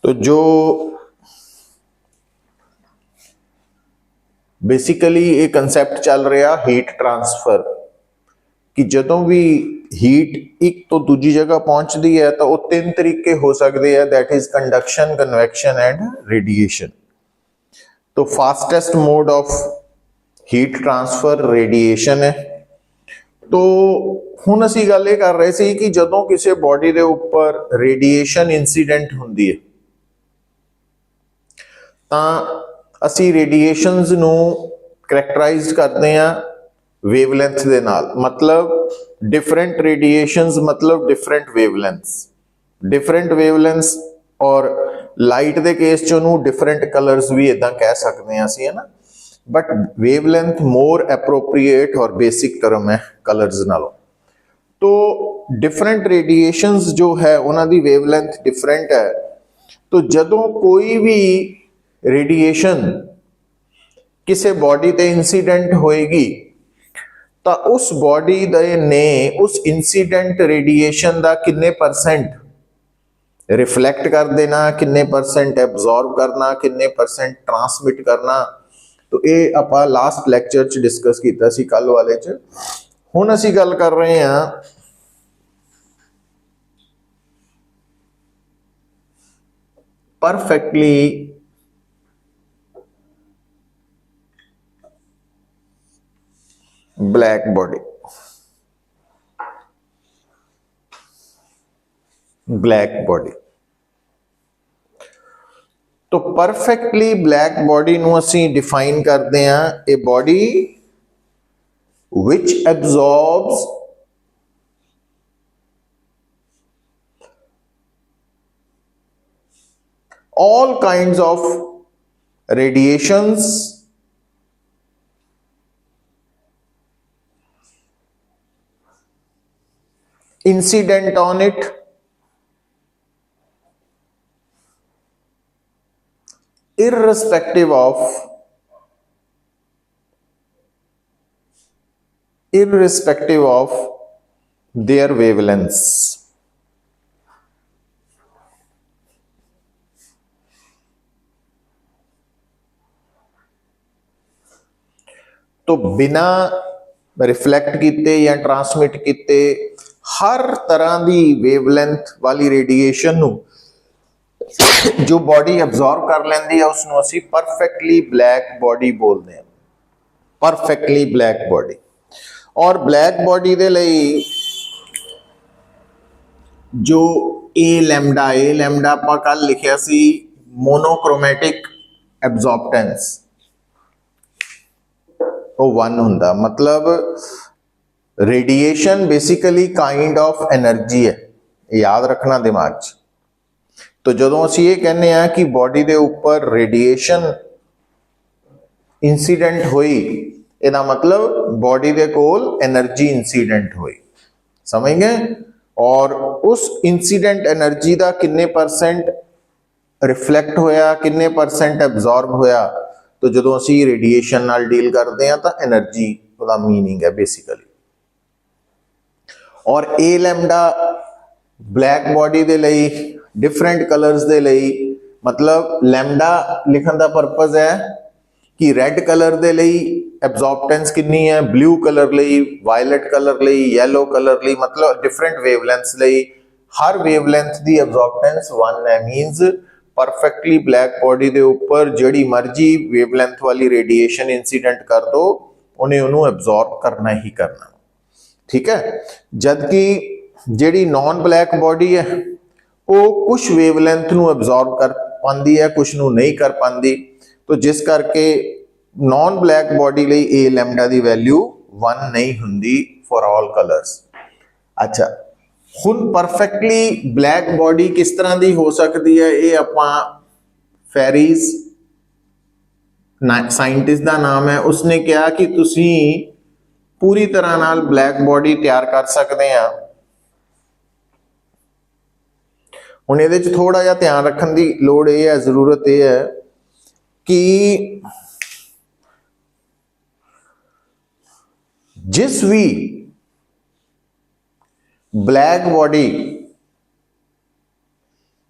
तो जो बेसिकली ये कंसैप्ट चल रहा हीट ट्रांसफर कि जदों भी हीट एक तो दूजी जगह पहुंचती है तो वो तीन तरीके हो सकते हैं, that is conduction, convection and radiation. तो fastest mode of heat transfer radiation है। तो हुण असीं गल ये कर रहे सी कि जदों किसी बॉडी दे उपर रेडिएशन इंसीडेंट हुंदी है तां असीं रेडिएशनस नूं करैक्टराइज करते हैं वेवलेंथ दे नाल। मतलब डिफरेंट रेडिएशनस मतलब डिफरेंट वेवलेंथ्स, डिफरेंट वेवलेंथ्स और लाइट दे केस च उहनूं डिफरेंट कलर्स भी इदां कह सकते हैं असीं, है ना। बट वेवलेंथ मोर एप्रोप्रिएट और बेसिक टर्म है कलर्स नालों। तो डिफरेंट रेडिएशंस जो है उन्हां दी वेवलेंथ डिफरेंट है। तो जदों कोई भी रेडिएशन किसी बॉडी ते इंसीडेंट होएगी तो उस बॉडी ने उस इंसीडेंट रेडिएशन का किन्ने परसेंट रिफ्लैक्ट कर देना, किन्ने परसेंट एब्जॉर्ब करना, किन्ने परसेंट ट्रांसमिट करना। तो ये आपां लास्ट लैक्चर च डिस्कस किया सी कल वाले च। हुण असीं गल कर रहे हैं perfectly black body. Black body तो परफेक्टली ब्लैक बॉडी नूं असीं डिफाइन करते हैं a body which absorbs all kinds of radiations incident on it irrespective of their wavelengths। तो बिना रिफ्लैक्ट किए या ट्रांसमिट किए हर तरह की वेवलेंथ वाली रेडिएशन जो बॉडी अब्जॉर्व कर लेंदी है उसनों असीं परफेक्टली ब्लैक बॉडी बोलते हैं। Perfectly black body. और ब्लैक बॉडी दे लई जो ए लैम्डा आपां कल लिखिया सी मोनोक्रोमैटिक एब्जॉर्प्टेंस वो 1 हुंदा। मतलब radiation basically kind of energy है, याद रखना दिमाग च। तो जदों असीं ये कहने हैं कि बॉडी दे उपर रेडिएशन इंसीडेंट हुई, इहदा मतलब बॉडी दे कोल एनर्जी इंसीडेंट हुई, समझ गए। और उस इंसीडेंट एनर्जी का किन्ने परसेंट रिफ्लैक्ट होया, किन्ने परसेंट एब्जॉर्ब होया। तो जदों असीं रेडिएशन नाल डील करते हैं तो एनर्जी का मीनिंग है बेसिकली। और ए लैम्डा ब्लैक बॉडी दे लई डिफरेंट कलर्स दे लई, मतलब लैम्डा लिखण दा पर्पज है कि रेड कलर दे लई एब्जॉर्प्टेंस कितनी है, ब्लू कलर लई, वायलट कलर लई, येलो कलर लई, मतलब डिफरेंट वेवलेंथ्स लई हर वेवलेंथ दी एब्जॉर्प्टेंस 1 है। मीनस परफेक्टली ब्लैक बॉडी दे उपर जिहड़ी मर्जी वेवलेंथ वाली रेडिएशन इंसीडेंट कर दो उन्हें उन्होंने एब्जॉर्ब करना ही करना, ठीक है। जबकि जिहड़ी नॉन ब्लैक बॉडी है वो कुछ वेवलेंथ नूं एब्जॉर्ब कर पाती है, कुछ नूं नहीं कर पाती। तो जिस करके नॉन ब्लैक बॉडी लई ए लैम्डा की वैल्यू 1 नहीं हुंदी फॉर ऑल कलर्स। अच्छा, हुण परफेक्टली ब्लैक बॉडी किस तरह की हो सकती है, ये आपां फेरीज साइंटिस्ट का नाम है, उसने कहा कि तुसीं पूरी तरह नाल ब्लैक बॉडी तैयार कर सकते हैं। हुण इहदे च थोड़ा जिहा ध्यान रखने की लोड़ ये है, जरूरत यह है कि जिस भी ब्लैक बॉडी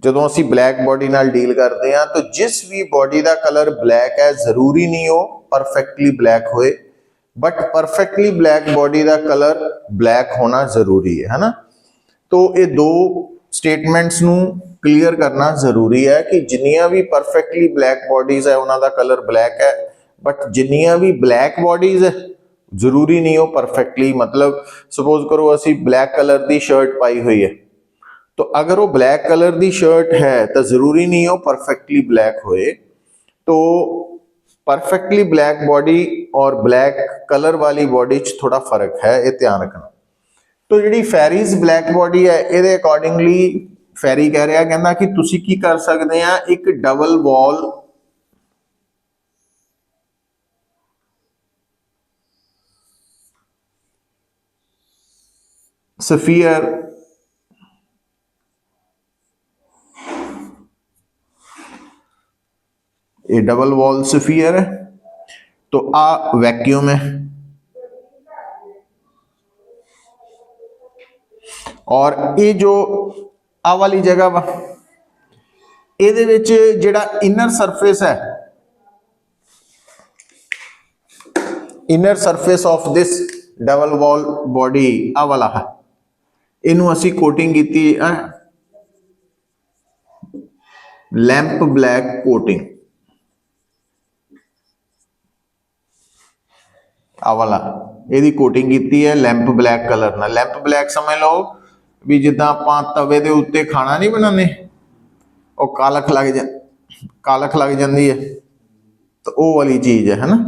ਜਦੋਂ ਅਸੀਂ ਬਲੈਕ ਬੋਡੀ ਨਾਲ ਡੀਲ ਕਰਦੇ ਹਾਂ ਤਾਂ ਜਿਸ ਵੀ ਬੋਡੀ ਦਾ ਕਲਰ ਬਲੈਕ ਹੈ ਜ਼ਰੂਰੀ ਨਹੀਂ ਉਹ ਪਰਫੈਕਟਲੀ ਬਲੈਕ ਹੋਏ, बट परफेक्टली ब्लैक बॉडी का कलर ब्लैक होना जरूरी है ना। तो ये दो स्टेटमेंट्स नू क्लीयर करना जरूरी है कि जिन्नियां भी परफेक्टली ब्लैक बॉडीज है उन्हों का कलर ब्लैक है, बट जिन्नियां भी ब्लैक बॉडीज है जरूरी नहीं हो परफेक्टली, मतलब सपोज करो असी ब्लैक कलर की शर्ट पाई हुई है, तो अगर वो ब्लैक कलर की शर्ट है तो जरूरी नहीं हो परफेक्टली ब्लैक होए। तो परफेक्टली ब्लैक बॉडी और ब्लैक कलर वाली बॉडी च थोड़ा फर्क है, ये ध्यान रखना। तो जी फैरीज ब्लैक बॉडी है ये अकॉर्डिंगली फैरी कह रहा कहना कि तुसी की कर सकते हैं, एक डबल वॉल स्फीयर ये डबल वॉल स्फीयर है, तो आ वैक्यूम है और ये जो आ वाली जगह वा ਇਹਦੇ ਵਿੱਚ ਜਿਹੜਾ इनर सरफेस है, inner surface of this double wall body आ वाला है, इनू असी कोटिंग की लैंप ब्लैक कोटिंग आ वाला ਇਹਦੀ कोटिंग की है लैंप ब्लैक कलर ना। लैंप ब्लैक समझ लो भी जिदा आप तवे के उत्ते खाना नहीं बनाने और कालख लग जाती है, तो वो वाली चीज है ना।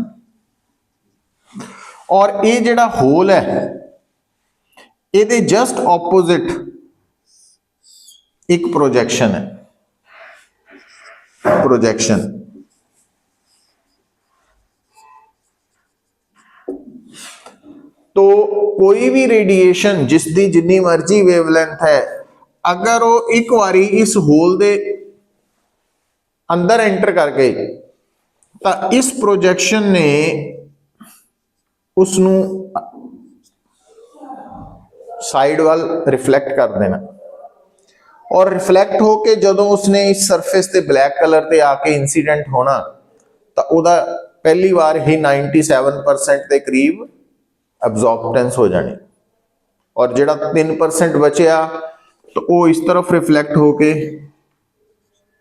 और ये जिहड़ा होल है ये जस्ट ऑपोजिट एक प्रोजेक्शन है, प्रोजेक्शन। तो कोई भी रेडिएशन जिसकी जिन्नी मर्जी वेवलेंथ है, अगर वो एक बारी इस होल दे अंदर एंटर कर गई तो इस प्रोजेक्शन ने उसनू साइड वाल रिफ्लैक्ट कर देना, और रिफ्लैक्ट होके जदों उसने इस सरफेस ते ब्लैक कलर ते आके इंसीडेंट होना तो उदा पहली बार ही 97% के करीब एब्जॉर्बटेंस हो जानी, और जिहड़ा 3% बचिया तो वो इस तरफ रिफ्लैक्ट होके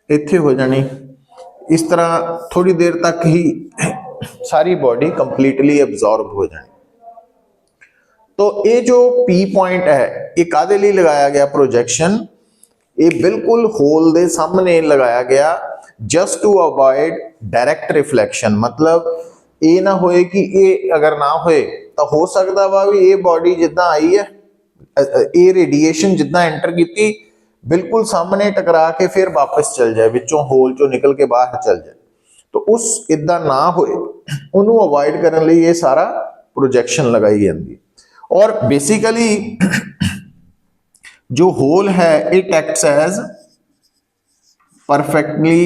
इत्थे हो जानी। इस तरह थोड़ी देर तक ही सारी बॉडी कंप्लीटली एब्जॉर्ब हो जानी। तो ये जो पी पॉइंट है ये कादे लिए लगाया गया प्रोजेक्शन, ये बिल्कुल होल दे सामने लगाया गया just to avoid direct reflection. मतलब ये ना होए कि ये अगर ना होए तो हो सकता वा भी ये बॉडी जिदा आई है, ये रेडिएशन जिदा एंटर की बिल्कुल सामने टकरा के फिर वापस चल जाए, विचों होल चो निकल के बाहर चल जाए। तो उस इदा ना होए उन्होंने अवॉइड करने लिए ये सारा प्रोजेक्शन लगाई जाती। और बेसिकली जो होल है it acts as perfectly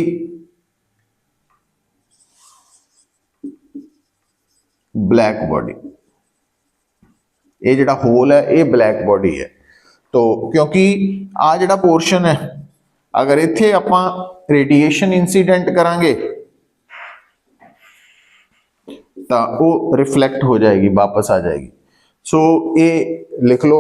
black body. ये जिहड़ा होल है ये ब्लैक बॉडी है। तो क्योंकि आ जिहड़ा पोर्शन है अगर इत्थे आपां रेडिएशन इंसीडेंट करांगे तो वो रिफ्लैक्ट हो जाएगी, वापस आ जाएगी। सो ये लिख लो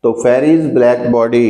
तो फेरीज ब्लैक बॉडी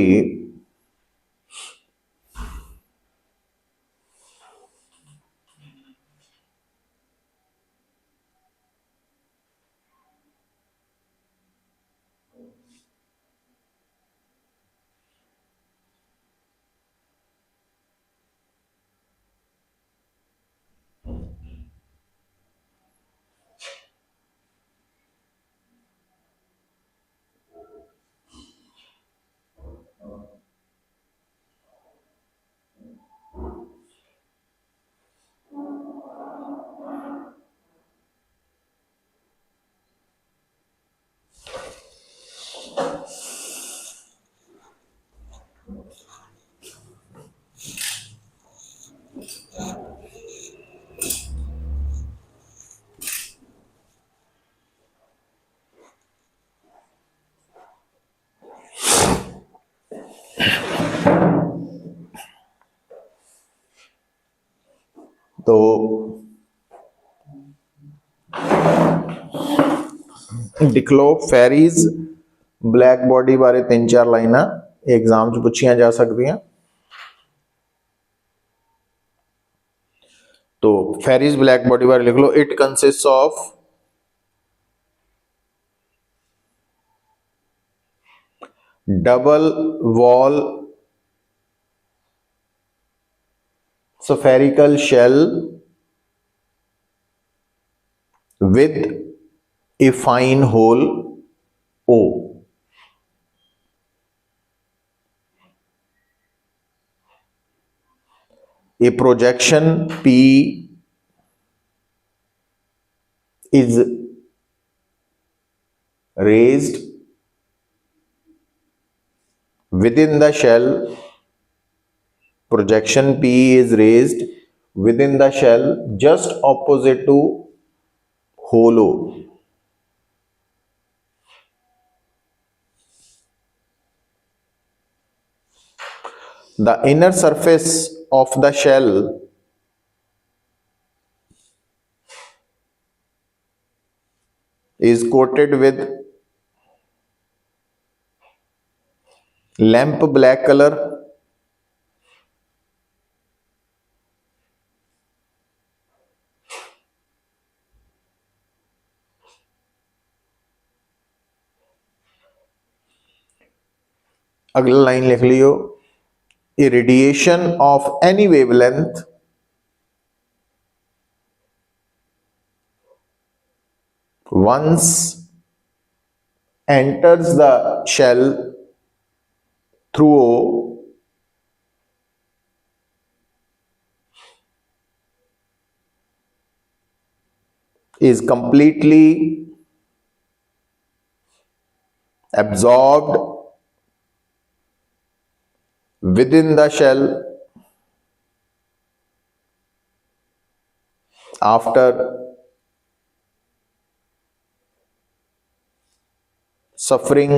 लिख लो फेरीज ब्लैक बॉडी बारे 3-4 लाइना एग्जाम च पूछिया जा सकदियां। तो फेरीज ब्लैक बॉडी बारे लिख लो, it consist of double wall spherical shell with a fine hole O. A projection P is raised within the shell. Projection P is raised within the shell just opposite to hole O. The inner surface of the shell is coated with lamp black color. अगला line लिख लियो, irradiation of any wavelength once enters the shell through O is completely absorbed within the shell after suffering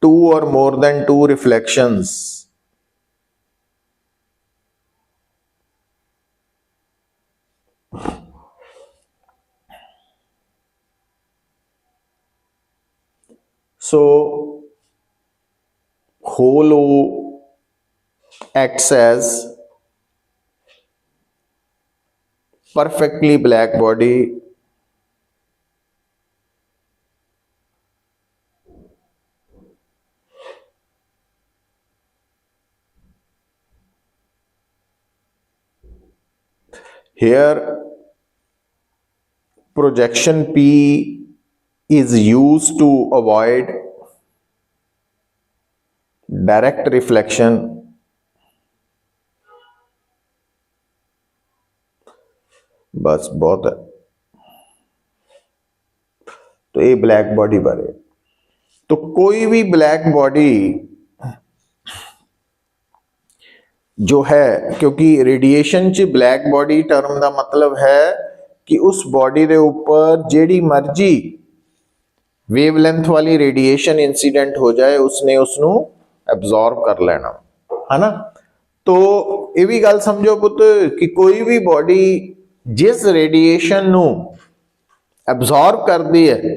two or more than two reflections so hole O acts as perfectly black body here. Projection P is used to avoid direct reflection बस बहुत है। तो ये black body बारे, तो कोई भी black body जो है, क्योंकि रेडिएशन च ब्लैक बॉडी टर्म का मतलब है कि उस बॉडी के ऊपर जेड़ी मर्जी वेवलेंथ वाली रेडिएशन इंसीडेंट हो जाए उसने उसनू एब्जॉर्ब कर लेना है ना। तो ये भी गल समझो पुत कि कोई भी बॉडी जिस रेडिएशन नू एब्जॉर्ब करती है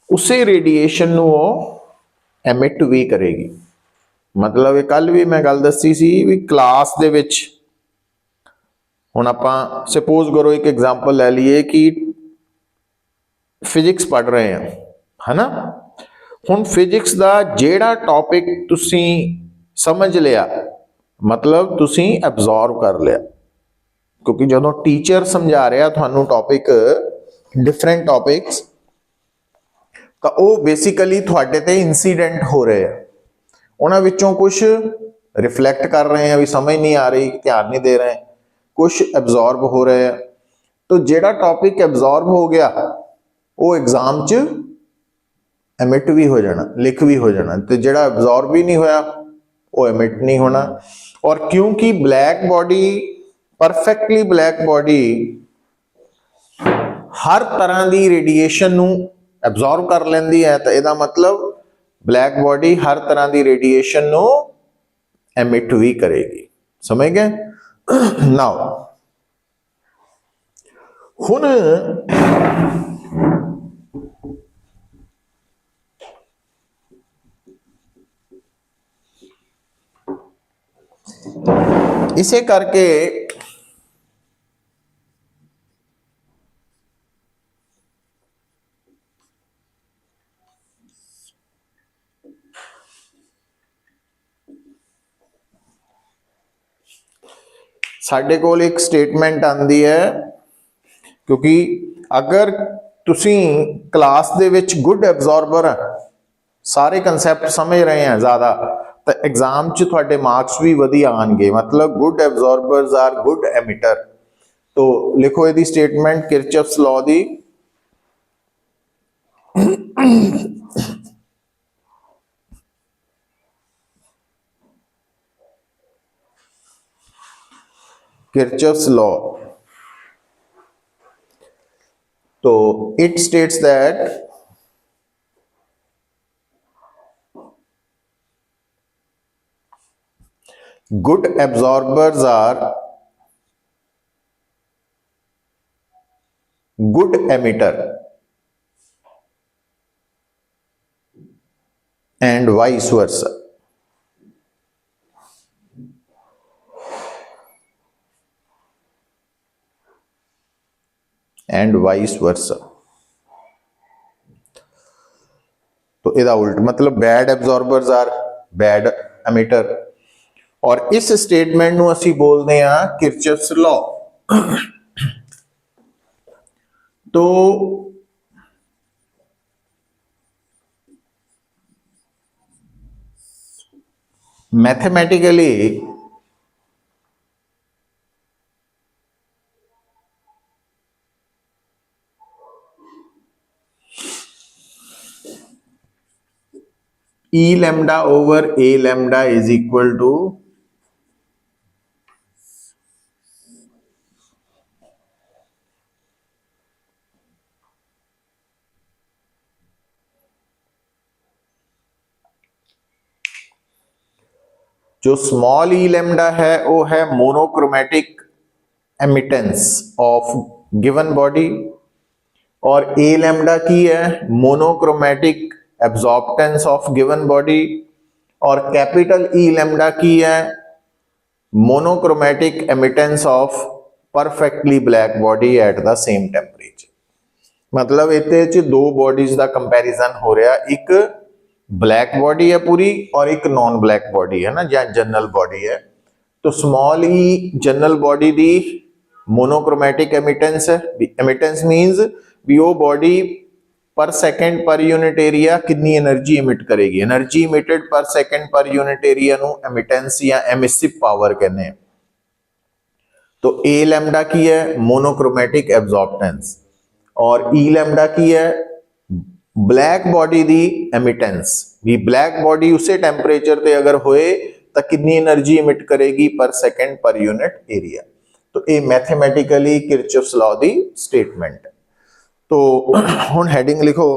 उसी रेडिएशन नू वो एमिट भी करेगी। मतलब ये कल भी मैं गल दसी सी भी क्लास दे विच हुण आपां सपोज करो एक एग्जाम्पल ले लीए कि फिजिक्स पढ़ रहे हैं है ना। हुण फिजिक्स का जेड़ा टॉपिक तुसी समझ लिया मतलब तुसी एब्जॉर्ब कर लिया, क्योंकि जदों टीचर समझा रहा थानू टॉपिक डिफरेंट टॉपिक्स तो वह बेसिकली थोड़े ते इंसीडेंट हो रहे हैं, उन्हां विचों कुछ रिफ्लैक्ट कर रहे हैं भी समझ नहीं आ रही ध्यान नहीं दे रहे हैं, कुछ एब्जॉर्ब हो रहे हैं। तो जेड़ा टॉपिक एब्जॉर्ब हो गया वो एग्जाम च एमिट भी हो जाना लिख भी हो जाना, तो जेड़ा एब्जॉर्ब भी नहीं होया वो एमिट नहीं होना। और क्योंकि black body perfectly black body हर तरह की रेडिएशन नू एब्जॉर्ब कर लेंदी है, तो यदा मतलब ब्लैक बॉडी हर तरह की रेडिएशन नू एमिट भी करेगी। समझ गए। नाउ ਹੁਣ ਇਸੇ ਕਰਕੇ ਸਾਡੇ ਕੋਲ ਇੱਕ ਸਟੇਟਮੈਂਟ ਆਂਦੀ ਹੈ, ਕਿਉਂਕਿ ਅਗਰ ਤੁਸੀਂ ਕਲਾਸ ਦੇ ਵਿੱਚ ਗੁੱਡ ਐਬਜ਼ॉर्बर ਸਾਰੇ ਕਨਸੈਪਟ ਸਮਝ ਰਹੇ ਆ ਜ਼ਿਆਦਾ, ਤਾਂ ਐਗਜ਼ਾਮ 'ਚ ਤੁਹਾਡੇ ਮਾਰਕਸ ਵੀ ਵਧੀਆ ਆਣਗੇ। मतलब good absorbers are good emitter. तो लिखो ਇਹਦੀ स्टेटमेंट किरचॉफ्स लॉ ਦੀ। किरचॉफ्स लॉ, तो it states that good absorbers are good emitter and vice versa. And vice versa. तो इहदा उल्ट मतलब bad absorbers are bad emitter, और इस स्टेटमेंट नूं असीं बोलते हैं किरचॉफ्स लॉ। तो mathematically E lambda over A lambda is equal to जो स्मॉल ई लैम्डा है वो है monochromatic emittance of given body, और ए लैम्डा की है monochromatic absorptance of given body, और कैपिटल ई लैम्डा की है monochromatic emittance of perfectly black body at the same temperature. मतलब इहदे च दो बॉडीज का कंपैरिजन हो रहा, एक ब्लैक बॉडी है पूरी और एक नॉन ब्लैक बॉडी है ना, या जनरल बॉडी है। तो स्मॉल ई जनरल बॉडी दी मोनोक्रोमैटिक एमिटेंस है। एमिटेंस मीन्स भी वो बॉडी पर सेकंड पर यूनिट एरिया कितनी एनर्जी इमिट करेगी। एनर्जी इमिटेड पर सेकंड पर यूनिट एरिया नू एमिटेंस या एमिसिव पावर कहते हैं। तो ए लैम्डा की है मोनोक्रोमैटिक एब्जॉर्प्टेंस, और ई लैम्डा की है ब्लैक बॉडी दी एमिटेंस। भी ब्लैक बॉडी उसे टेंपरेचर पे अगर होए तो कितनी एनर्जी इमिट करेगी पर सेकंड पर यूनिट एरिया। तो ये मैथमेटिकली किरचॉफ्स लॉ दी स्टेटमेंट। तो हुण हेडिंग लिखो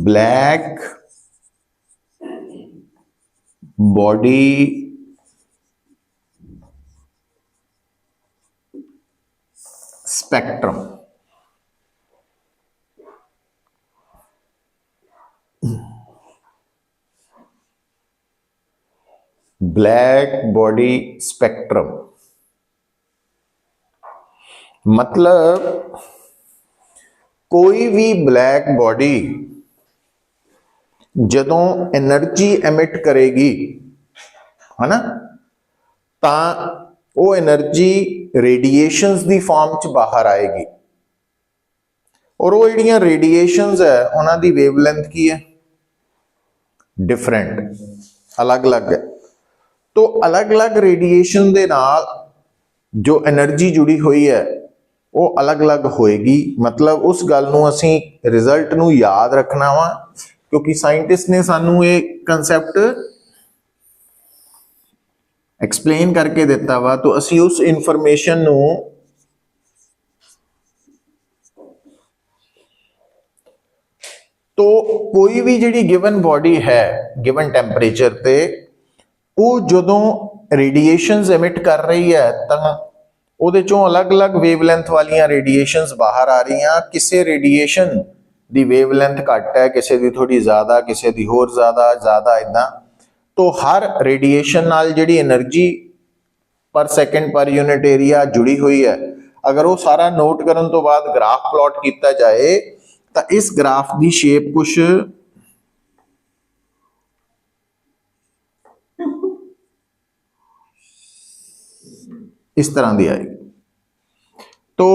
black body spectrum. Black body spectrum मतलब कोई भी ब्लैक बॉडी जदों एनर्जी एमिट करेगी है ना, तां वो एनर्जी रेडिएशंस दी फॉर्म च बाहर आएगी, और वो जिहड़ियां रेडिएशंस है उन्हां दी वेवलेंथ की है डिफरेंट, अलग अलग है। तो अलग अलग रेडिएशन दे नाल जो एनर्जी जुड़ी हुई है वो अलग अलग होएगी। मतलब उस गल नूं असीं रिजल्ट नूं याद रखना वा, क्योंकि साइंटिस्ट ने सानू ये कंसैप्ट एक्सप्लेन करके दिता वा, तो असी उस इनफॉर्मेशन नू तो कोई भी जिहड़ी गिवन बॉडी है गिवन टैंपरेचर ते वो जदों रेडिएशंस एमिट कर रही है तो ਉਹਦੇ ਚੋਂ अलग-अलग वेवलेंथ वालियां रेडिएशंस बाहर आ रही हैं। किसी रेडिएशन दी वेवलेंथ घट है, किसी दी थोड़ी ज़्यादा, किसी दी होर ज़्यादा इदां। तो हर रेडिएशन नाल जिहड़ी एनर्जी पर सैकेंड पर यूनिट एरिया जुड़ी हुई है, अगर वो सारा नोट करन तो बाद ग्राफ प्लॉट किया जाए तो इस ग्राफ की शेप कुछ इस तरह की आएगी। तो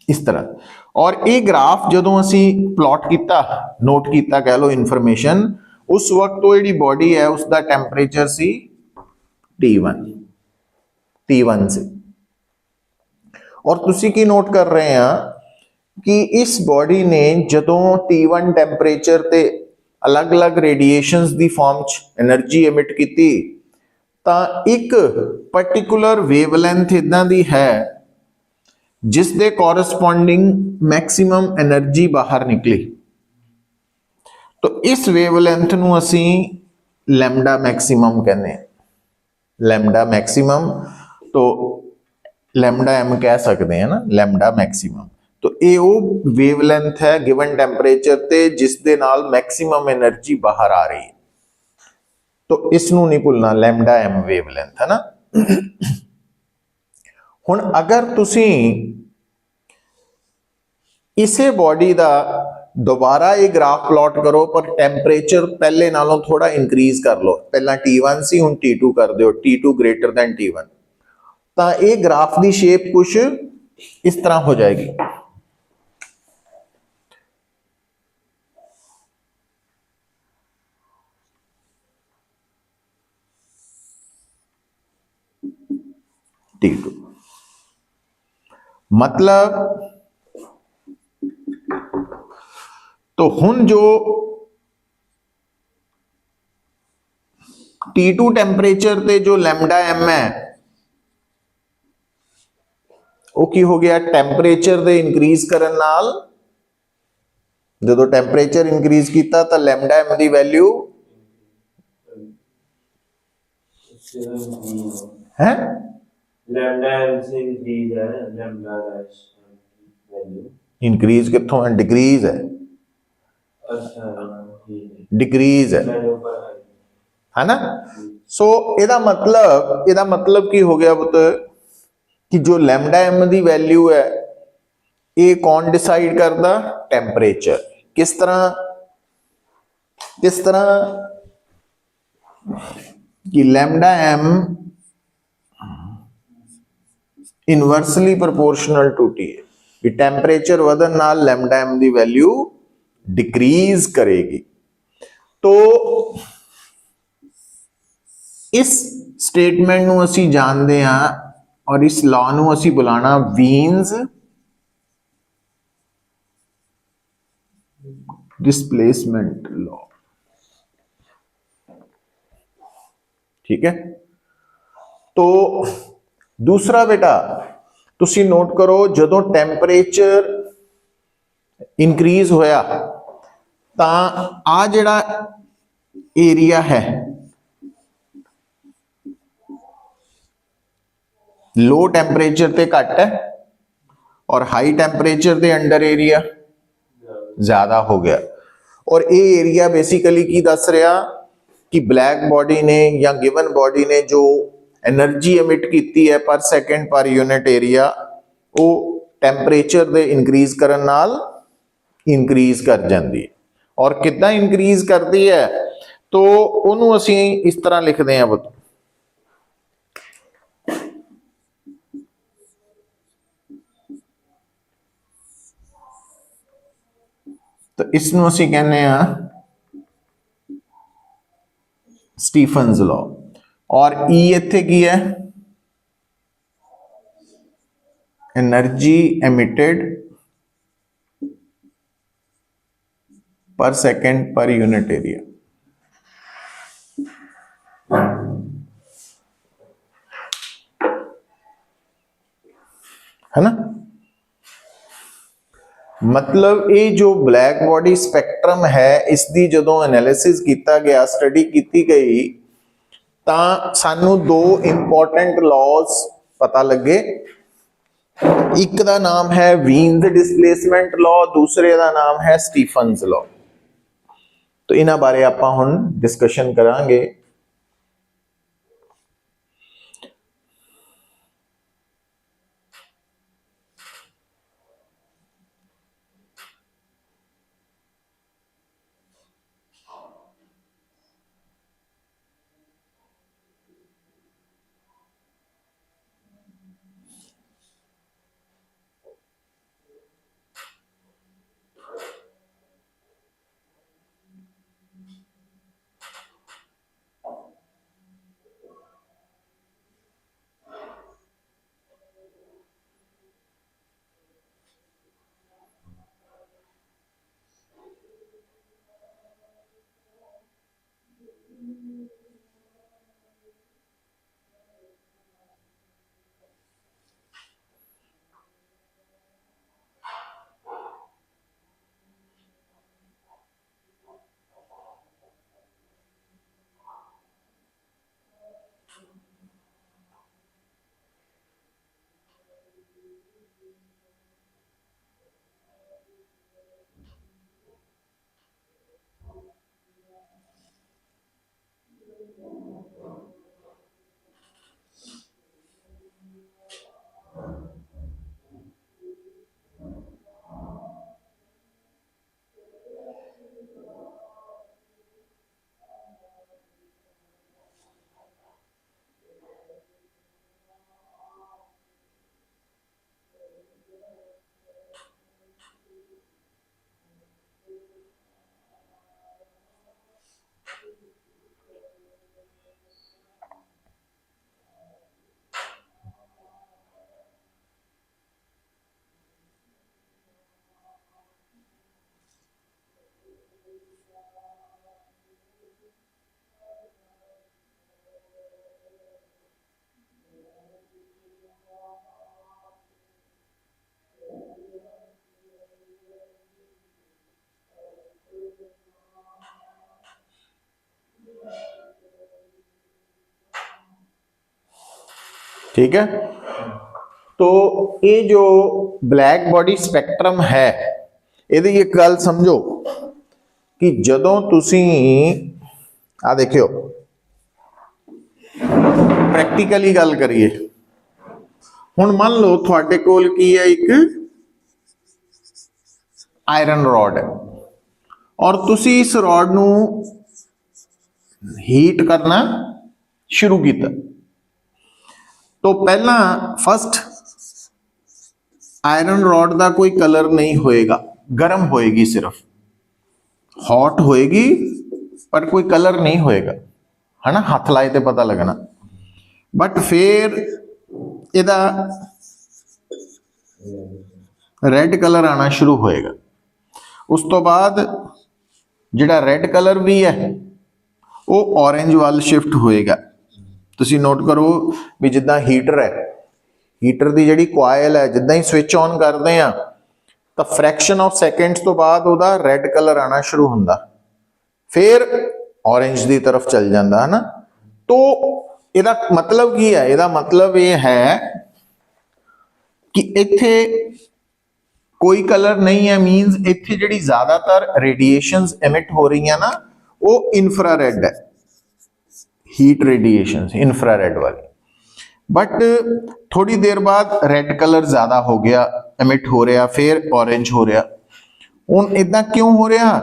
इस तरह, और ये ग्राफ जदों असी प्लॉट किया, नोट किया कह लो इनफॉर्मेशन, उस वक्त वो जी बॉडी है उसका टैंपरेचर सी T1 से। और तुसी की नोट कर रहे हैं कि इस बॉडी ने जदों T1 टैंपरेचर ते अलग अलग रेडिएशंस दी फॉर्म च एनर्जी एमिट की, तो एक पर्टिकुलर वेवलेंथ इदां दी है जिस दे कॉरस्पॉन्डिंग मैक्सिमम एनर्जी बाहर निकली। तो इस वेवलेंथ नू असी लैम्डा मैक्सिमम कहने हैं। लैम्डा मैक्सिमम तो लैम्डा एम कह सकते हैं ना, लैम्डा मैक्सिमम। तो ये वो वेवलेंथ है गिवन टैंपरेचर ते जिस दे नाल मैक्सिमम एनर्जी बाहर आ रही है। तो इसनू नहीं भुलना, लैम्डा एम वेवलेंथ है ना। हुण अगर तुसी इसे बॉडी का दोबारा ये ग्राफ प्लॉट करो पर टैंपरेचर पहले नालों थोड़ा इंक्रीज कर लो, पहला T1 सी हुण T2 कर दो, T2 ग्रेटर दैन T1, तो ये ग्राफ की शेप कुछ इस तरह हो जाएगी। T2 मतलब तो हुण जो T2 टैंपरेचर ते जो लैम्डा एम है वो की हो गया, टैंपरेचर दे इंक्रीज करन नाल जो टैंपरेचर इंक्रीज किया तो लैम्डा एम की वैल्यू है इंक्रीज कितों है, डिक्रीज है, डिक्रीज है ना। सो एदा मतलब की हो गया पुत कि जो लैम्डा एम की वैल्यू है ये कौन डिसाइड करता, टैंपरेचर। किस तरह कि lambda m inversely proportional to T है, कि टैंपरेचर वधन नाल लैम्डा एम की वैल्यू डिक्रीज करेगी। तो इस स्टेटमेंट नू असी जानते हैं और इस लॉ नू असी बुलाना वीन्स डिस्प्लेसमेंट लॉ। ठीक है। तो दूसरा बेटा तुसी नोट करो, जदों टैंपरेचर इंक्रीज होया तो आ जिहड़ा एरिया है लो टैंपरेचर ते घट है और हाई टैंपरेचर के अंडर एरिया ज्यादा हो गया। और ये एरिया बेसिकली की दस रहा कि ब्लैक बॉडी ने या गिवन बॉडी ने जो एनर्जी एमिट की है पर सैकेंड पर यूनिट एरिया वो टैंपरेचर दे इंक्रीज करन नाल इंक्रीज कर जाती है। और कितना इंक्रीज करती है तो उन्होंने असी इस तरह लिखते हैं पुत, तो इसनों असी कहने स्टीफन्स लॉ। और ई इत्थे की है, energy emitted per second per unit area. है ना। मतलब ये जो ब्लैक बॉडी स्पैक्ट्रम है इसकी जो एनालिसिस किया गया, स्टडी की गई, तो सानू दो इंपॉर्टेंट लॉज पता लगे। एक का नाम है वीन्स डिस्प्लेसमेंट लॉ, दूसरे का नाम है स्टीफन्स लॉ। तो इन्हां बारे आपां हुण डिस्कशन करांगे। ठीक है। तो ये जो ब्लैक बॉडी स्पैक्ट्रम है, यदि एक गल समझो कि जदों तुसी आ देखियो, प्रैक्टिकली गल करिए, हुण मान लो थोड़े कोल की है, एक आयरन रॉड है और तुसी इस रॉड नू हीट करना शुरू किया। तो पहला फस्ट आयरन रॉड का कोई कलर नहीं होएगा, गर्म होएगी, सिर्फ हॉट होएगी पर कोई कलर नहीं होएगा, है ना। हाथ लाए तो पता लगना। बट फिर इहदा रेड कलर आना शुरू होएगा। उस तो बाद जिहड़ा रेड कलर भी है वो ऑरेंज वाल शिफ्ट होएगा। तुसी नोट करो भी जिद्दां हीटर है, हीटर की जिहड़ी कॉयल है, जिद्दां ही स्विच ऑन करते हैं तो फ्रैक्शन ऑफ सैकेंड्स तो बाद उहदा रेड कलर आना शुरू हुंदा, फिर ऑरेंज की तरफ चल जाता, है ना। तो इहदा मतलब की है? इहदा मतलब ये है कि इत्थे कोई कलर नहीं है, मीनस इत्थे जिहड़ी ज्यादातर रेडिएशंस एमिट हो रही है ना, वो इंफ्रारेड है, हीट रेडिएशंस इंफ्रारेड वाली। बट थोड़ी देर बाद रेड कलर ज्यादा हो गया, एमिट हो रहा, फिर ऑरेंज हो रहा। हुण इदां क्यों हो रहा?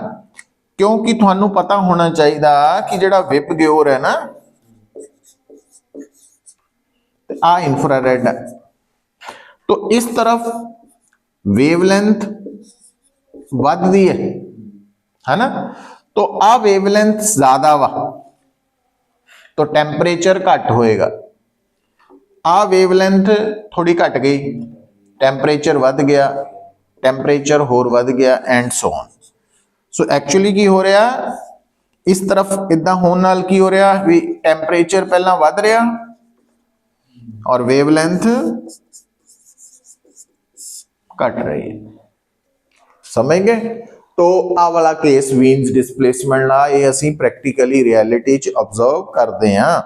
क्योंकि तुहानू पता होना चाहिए कि जिहड़ा विप ग्योर है ना, आ इंफ्रारेड है, तो इस तरफ वेवलेंथ वधदी है ना। तो आ वेवलेंथ ज्यादा वा तो टेंपरेचर घट होएगा, आ वेवलेंथ थोड़ी घट गई, टेंपरेचर वध गया, टेंपरेचर होर वध गया, and so on. So actually की हो रहा, इस तरफ इदा होने नाल की हो रहा भी टैंपरेचर पहला वध रहा और वेवलेंथ घट रही है। समझ गए? तो आ वाला केस वीन्स डिस्प्लेसमेंट ला ये असी प्रैक्टिकली रियलिटी च ऑब्जर्व करते हैं।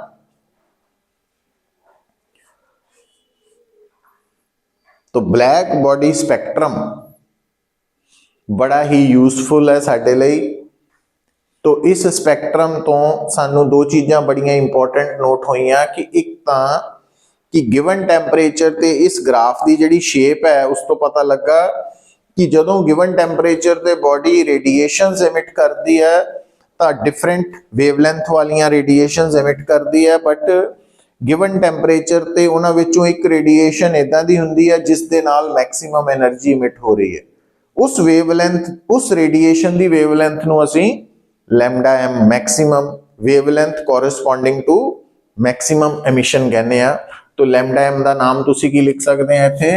तो ब्लैक बॉडी स्पैक्ट्रम बड़ा ही यूजफुल है साडे लई। तो इस स्पैक्ट्रम तो सानू दो चीज़ां बड़ियां इंपॉर्टेंट नोट हुईयां कि एक तां कि गिवन टैंपरेचर ते इस ग्राफ की जिहड़ी शेप है उस तो पता लगा कि जदों गिवन टैंपरेचर ते बॉडी रेडिएशंस एमिट करती है तो डिफरेंट वेवलेंथ वालियां रेडिएशंस एमिट करती है, बट गिवन टैंपरेचर ते उन्हां विचों एक रेडिएशन इदां दी हुंदी है जिस दे नाल मैक्सिमम एनर्जी इमिट हो रही है। उस वेवलेंथ, उस रेडिएशन की वेवलेंथ नूं असीं lambda m maximum wavelength corresponding to maximum emission कहने आ। तो लैम्डा एम का नाम तुसीं की लिख सकते हैं इत्थे,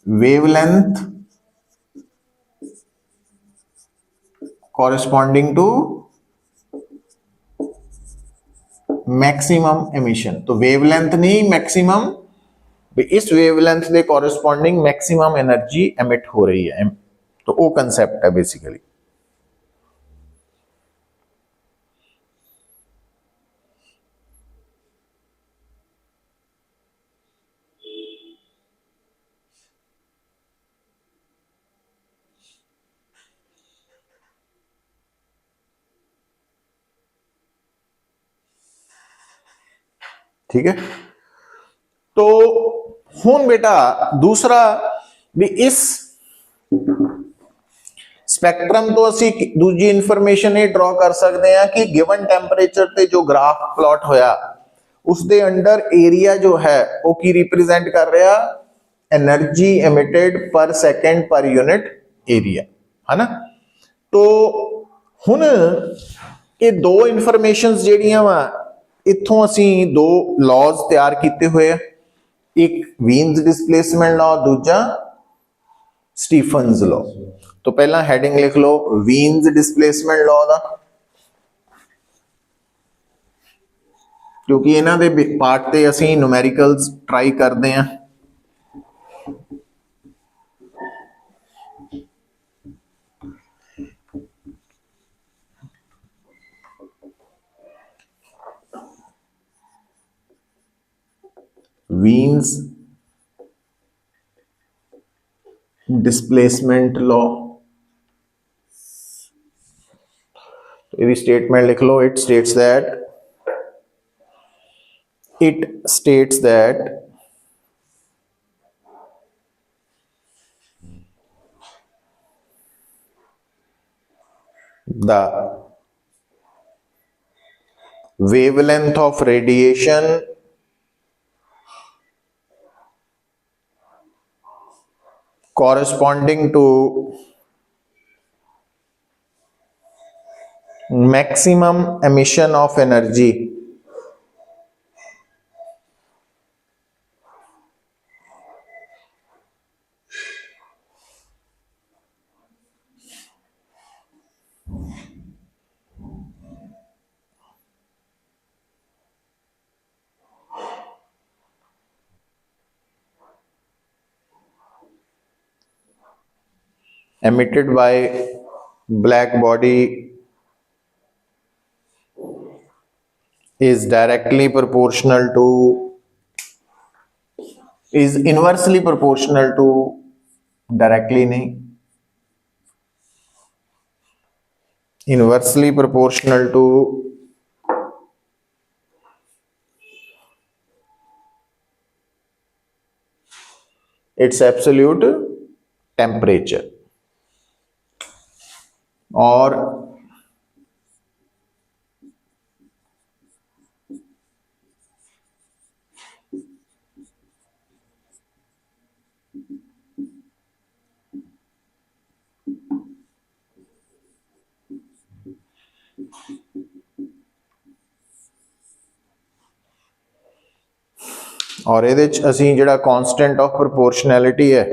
wavelength corresponding to maximum emission. तो वेवलेंथ नहीं मैक्सिमम, इस वेवलेंथ के कोरस्पॉन्डिंग मैक्सिमम एनर्जी एमिट हो रही है। तो वो कंसेप्ट है बेसिकली। ठीक है, तो हुन बेटा दूसरा भी इस स्पैक्ट्रम तो असी दूजी इंफॉर्मेशन ये ड्रॉ कर सकते हैं कि गिवन टैंपरेचर ते जो ग्राफ प्लॉट होया उसके अंडर एरिया जो है वो की रिप्रेजेंट कर रहा, energy emitted per second per unit area, है ना। तो हुन ये दो इंफॉर्मेशंस जिहड़ियां वा इत्थों असी दो लॉज तैयार किए हुए, एक वीन्स डिस्प्लेसमेंट लॉ, दूजा स्टीफन्स लॉ। तो पहला हैडिंग लिख लो वीन्स डिस्प्लेसमेंट लॉ का, क्योंकि इन्हां दे पार्ट ते असी न्यूमेरिकल्स ट्राई करते हैं। वीन्स डिस्प्लेसमेंट लॉ, तो यदि स्टेटमेंट लिख लो, it states that the wavelength of radiation corresponding to maximum emission of energy emitted by black body is directly proportional to, is inversely proportional to, directly नहीं, inversely proportional to its absolute temperature, और और ये असी जिहड़ा constant of proportionality है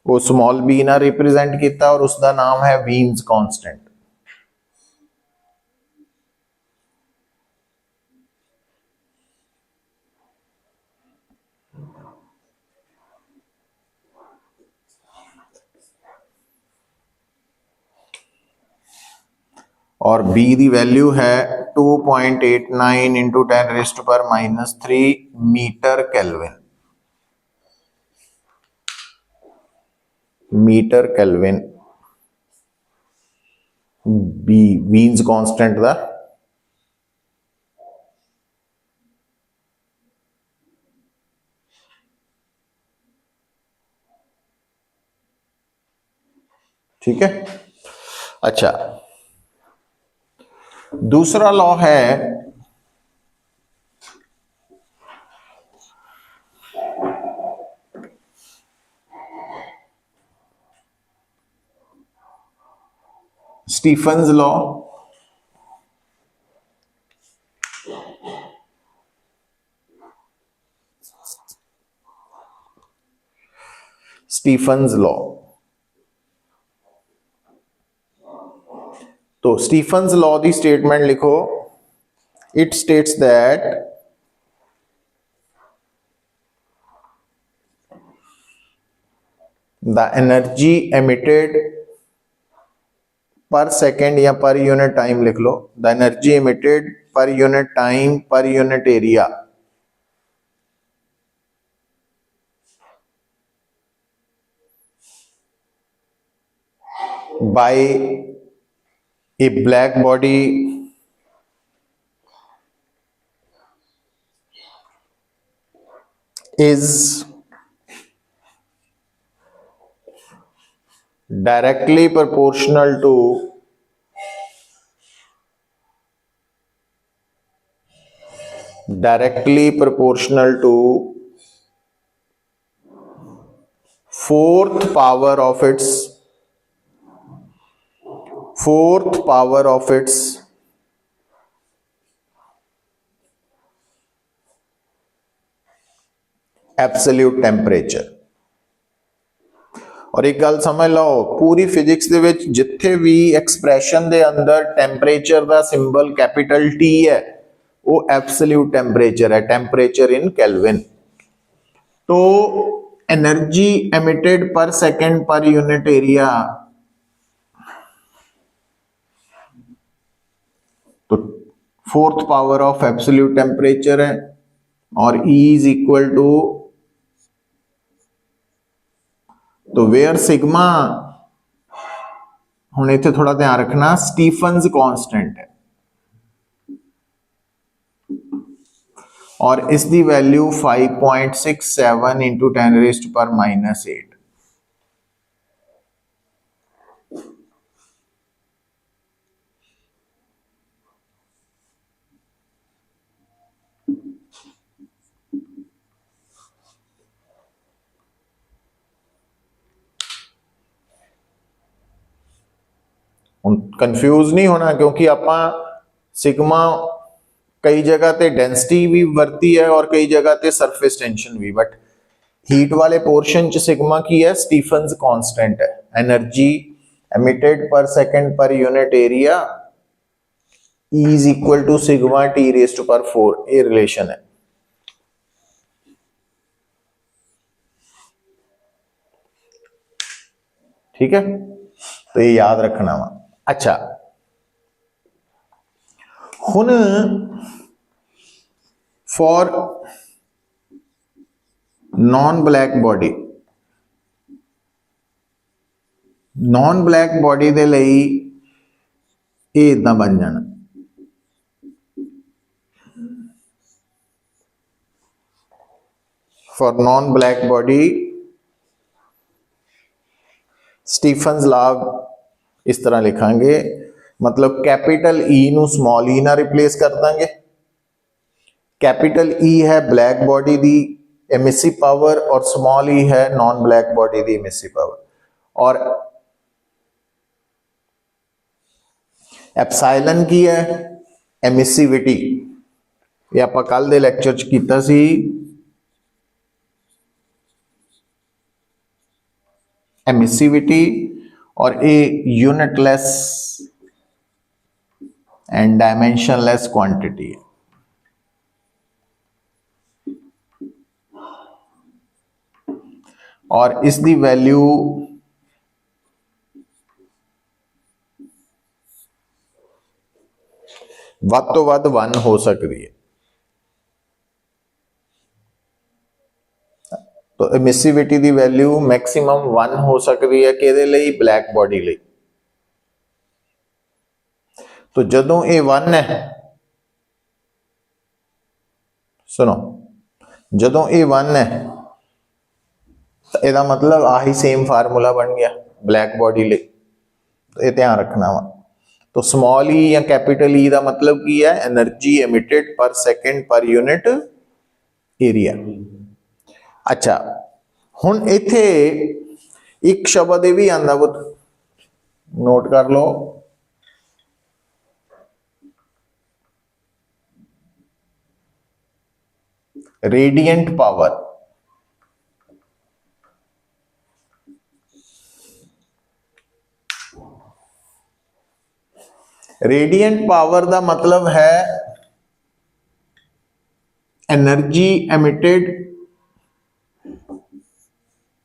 वो small B ना represent किया और उसका नाम है वीन्स कांस्टेंट। और b दी वैल्यू है 2.89 into 10⁻³ metre kelvin. Metre kelvin b Wien's constant दा। ठीक है। अच्छा, दूसरा लॉ है स्टीफन्स लॉ। Stefan's law. तो स्टीफन्स लॉ दी स्टेटमेंट लिखो। It states that the energy emitted per second या पर यूनिट टाइम लिख लो। The energy emitted per unit time per unit area by a black body is directly proportional to fourth power of its absolute temperature. और एक गल समझ लो, पूरी physics दे विच जिथे भी एक्सप्रैशन दे अंदर टेंपरेचर दा सिंबल कैपिटल टी है वो एब्सोल्यूट टेंपरेचर है, टेंपरेचर इन केल्विन। तो energy emitted per second per unit area, तो fourth power of absolute temperature है और E इज इक्वल टू, तो वेयर सिग्मा, हुण इत्थे थोड़ा ध्यान रखना, स्टीफन्स कांस्टेंट है और इसकी वैल्यू 5.67 इंटू 10⁻⁻⁸। कंफ्यूज नहीं होना, क्योंकि आपां सिग्मा कई जगह ते डेंसिटी भी वरती है और कई जगह ते सरफेस टेंशन भी, बट हीट वाले पोर्शन च सिग्मा की है, स्टीफन्स कांस्टेंट है। Energy emitted per second per unit area E is equal to sigma T⁻⁴, ये रिलेशन है। ठीक है, तो ये याद रखना वा। अच्छा, हुन for non black body, non black body दे लई ये इदां बन जाना, for non black body Stefan's law इस तरह लिखांगे, मतलब कैपिटल ई नू स्मॉल ई ना रिप्लेस कर देंगे। कैपिटल ई है ब्लैक बॉडी दी एमिसिव पावर और स्मॉल ई है नॉन ब्लैक बॉडी दी एमिसिव पावर। और एप्साइलन की है एमिसिविटी, ये आपां कल दे लैक्चर च कीता सी। एमिसिविटी, और ए यूनिटलेस एंड डायमेंशनलेस क्वांटिटी है। और इसकी वैल्यू ਵੱਧ ਤੋਂ ਵੱਧ 1 हो सकती है। तो एमिसिविटी की वैल्यू मैक्सिमम 1 हो सकती है कि ब्लैक बॉडी ਲਈ। तो जदों ये 1 है, सुनो, जदों ये 1 है तो यदा मतलब आही सेम फार्मूला बन गया ब्लैक बॉडी ਲਈ। तो ये ध्यान रखना वा। तो स्मॉल ई या कैपिटल ई का मतलब की है, एनर्जी एमिटेड पर सेकंड पर यूनिट एरिया। अच्छा, हुण इत्थे एक शब्द ये भी आंदा, वो नोट कर लो, रेडिएंट पावर। रेडिएंट पावर का मतलब है energy emitted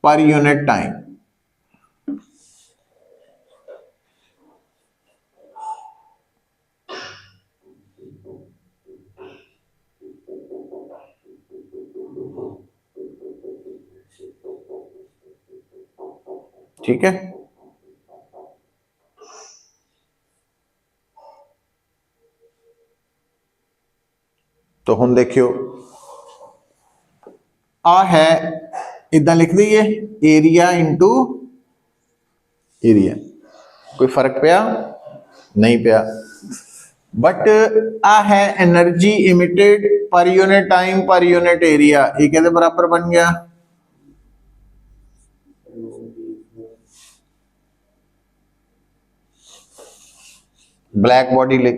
per unit time. ठीक है, तो हम देखियो आ है, इदा लिख दीए एरिया इंटू एरिया। कोई फर्क पिया? नहीं पिया। बट आ है एनर्जी इमिटेड पर unit time per unit area, ये कहते बराबर बन गया ब्लैक बॉडी ले,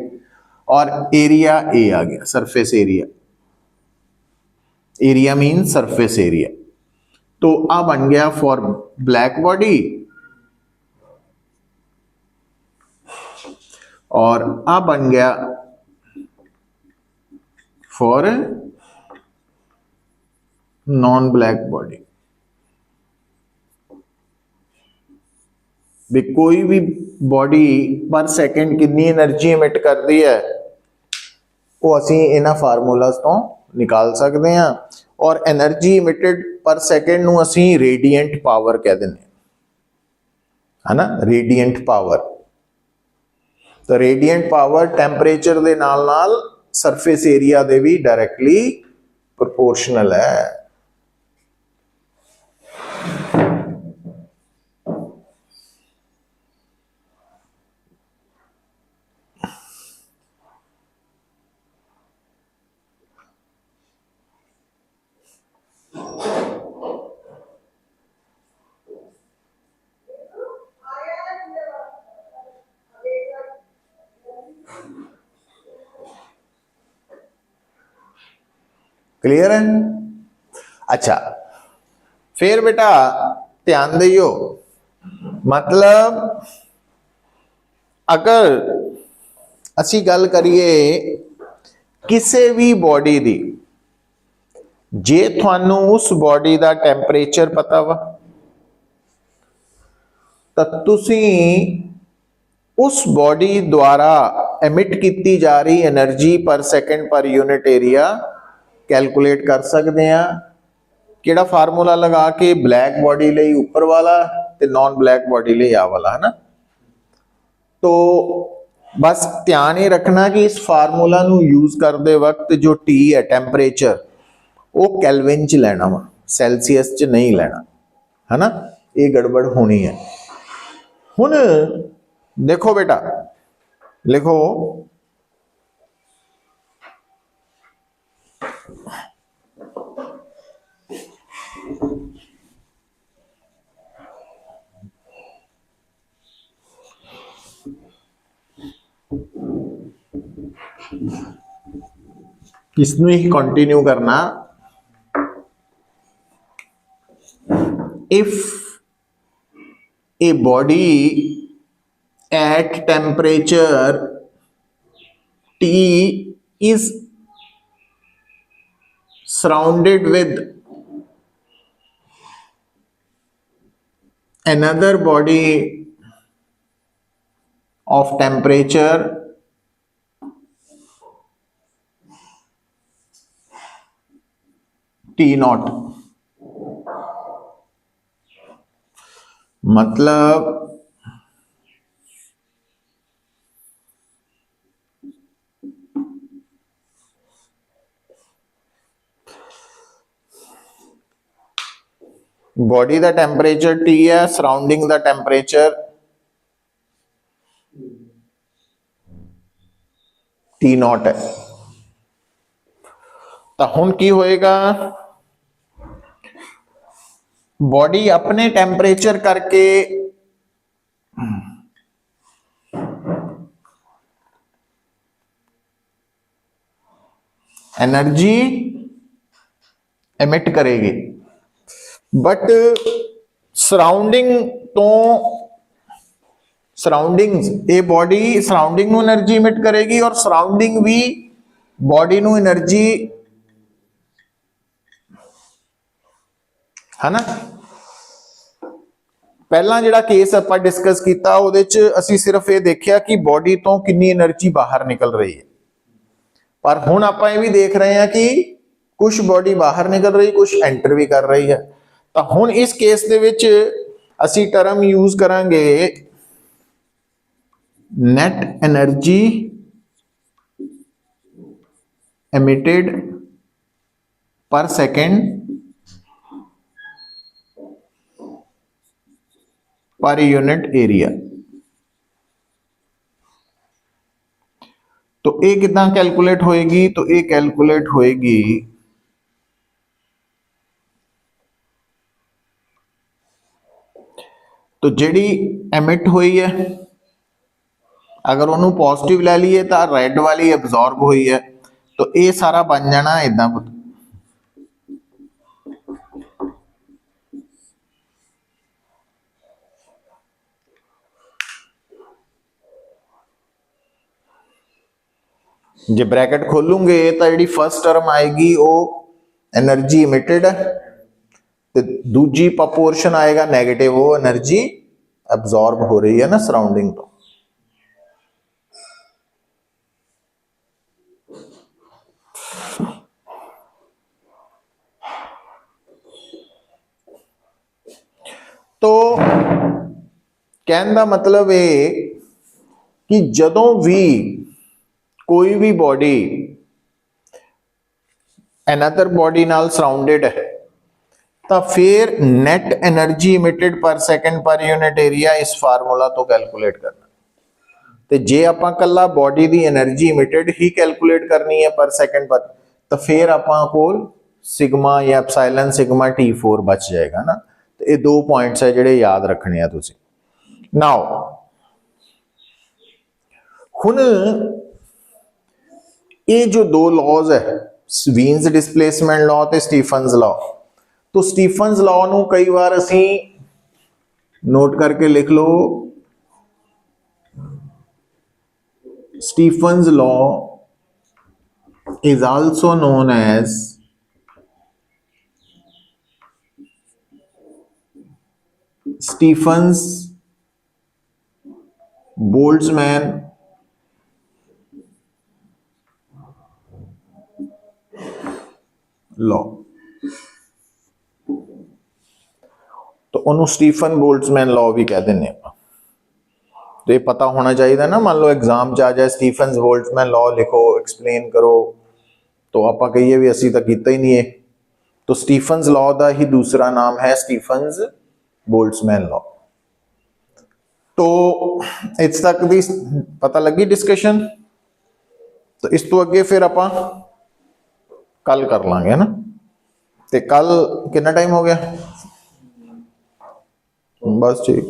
और एरिया ए आ गया, surface area. Area mean surface area. तो आ बन गया फॉर ब्लैक बॉडी, और आ बन गया फॉर नॉन ब्लैक बॉडी। भी कोई भी बॉडी पर सेकंड कितनी एनर्जी इमिट करती है वो असी इन्हां फार्मूलाज तो निकाल सकते हैं। और एनर्जी इमिटेड पर सेकंड नूं असी रेडिएंट पावर कह देंगे, है ना, रेडिएंट पावर। तो रेडिएंट पावर टैंपरेचर दे नाल नाल सरफेस एरिया दे भी डायरेक्टली प्रोपोर्शनल है। क्लियर है? अच्छा, फिर बेटा ध्यान दियो, मतलब अगर असी गल करिए किसी भी बॉडी दी, जे थानू उस बॉडी का टैंपरेचर पता वा तो तुसी उस बॉडी द्वारा एमिट की जा रही एनर्जी पर सेकंड पर यूनिट एरिया कैलकुलेट कर सकते हैं। किहड़ा फार्मूला लगा के? ब्लैक बॉडी लिए उपर वाला ते नॉन ब्लैक बॉडी लिए आ वाला, है ना। तो बस ध्यान ही रखना कि इस फार्मूला नू यूज करते वक्त जो टी है टैंपरेचर वो कैल्विन च लेना वा, सैल्सीयस च नहीं लेना, है ना। ये गड़बड़ होनी है। हुण देखो बेटा, लिखो इसमें ही कंटिन्यू करना। If a body at temperature T is surrounded with another body of temperature T naught, मतलब बॉडी का टेंपरेचर T है, सराउंडिंग का टेंपरेचर T नॉट है। तो हुण की होएगा, बॉडी अपने टेंपरेचर करके एनर्जी एमिट करेगी, बट सराउंडिंग तो सराउंडिंग्स ये बॉडी सराउंडिंग ਨੂੰ एनर्जी एमिट करेगी और सराउंडिंग भी बॉडी ਨੂੰ एनर्जी है ना। पहला जिहड़ा केस आपां डिस्कस किया उहदे च असीं सिर्फ ये देखिया कि बॉडी तो कितनी एनर्जी बाहर निकल रही है, पर हुण आपां ये भी देख रहे हैं कि कुछ बॉडी बाहर निकल रही, कुछ एंटर भी कर रही है। तो हुण इस केस दे विच असीं टर्म यूज करांगे net energy emitted per second per unit area. तो ये कितना कैलकुलेट होएगी, तो ये कैलकुलेट होएगी तो जिहड़ी एमिट हुई है, अगर उन्होंने पॉजिटिव लै लीए तो रेड वाली एब्जॉर्ब हुई है, तो ये सारा बन जाना इदां। जे ब्रैकेट खोलूंगे तो जी फर्स्ट टर्म आएगी वो एनर्जी इमिटेड है, तो दूजी पोर्शन आएगा नेगेटिव, वो एनर्जी एब्जॉर्ब हो रही है ना सराउंडिंग तो। तो कहने का मतलब है कि जदों भी कोई भी बॉडी अनदर बॉडी नाल सराउंडेड है तो फिर नेट एनर्जी इमिटेड पर सेकेंड पर यूनिट एरिया इस फार्मूला तो कैलकुलेट करना। तो जे आपां कल्ला बॉडी की एनर्जी इमिटेड ही कैलकुलेट करनी है पर सेकेंड पर, तो फिर आपां कोल सिग्मा या एप्सिलॉन सिग्मा T4 बच जाएगा ना। तो ये दो पॉइंट्स है जिहड़े याद रखने हैं तुसीं। नाउ हुण ये जो दो लॉज है, वीन्स डिस्प्लेसमेंट लॉ ते स्टीफन्स लॉ, तो स्टीफन्स लॉ नूं कई बार असीं नोट करके लिख लो, Stefan's law is also known as Stephen's Boltzmann law. तो उन्होंने स्टीफन बोल्ट्जमैन लॉ भी कह दें। तो ये पता होना चाहिए ना, मान लो एग्जाम च आ जाए स्टीफन बोल्ट्जमैन लॉ लिखो एक्सप्लेन करो, तो आप कहिए भी असी तो किया ही नहीं है। तो स्टीफन्स लॉ का ही दूसरा नाम है स्टीफन्स बोल्ट्जमैन लॉ। तो इस तक भी पता लगी डिस्कशन। तो इस तो अगे फिर आप कल कर लांगे ना। तो कल कितना टाइम हो गया? बस ठीक।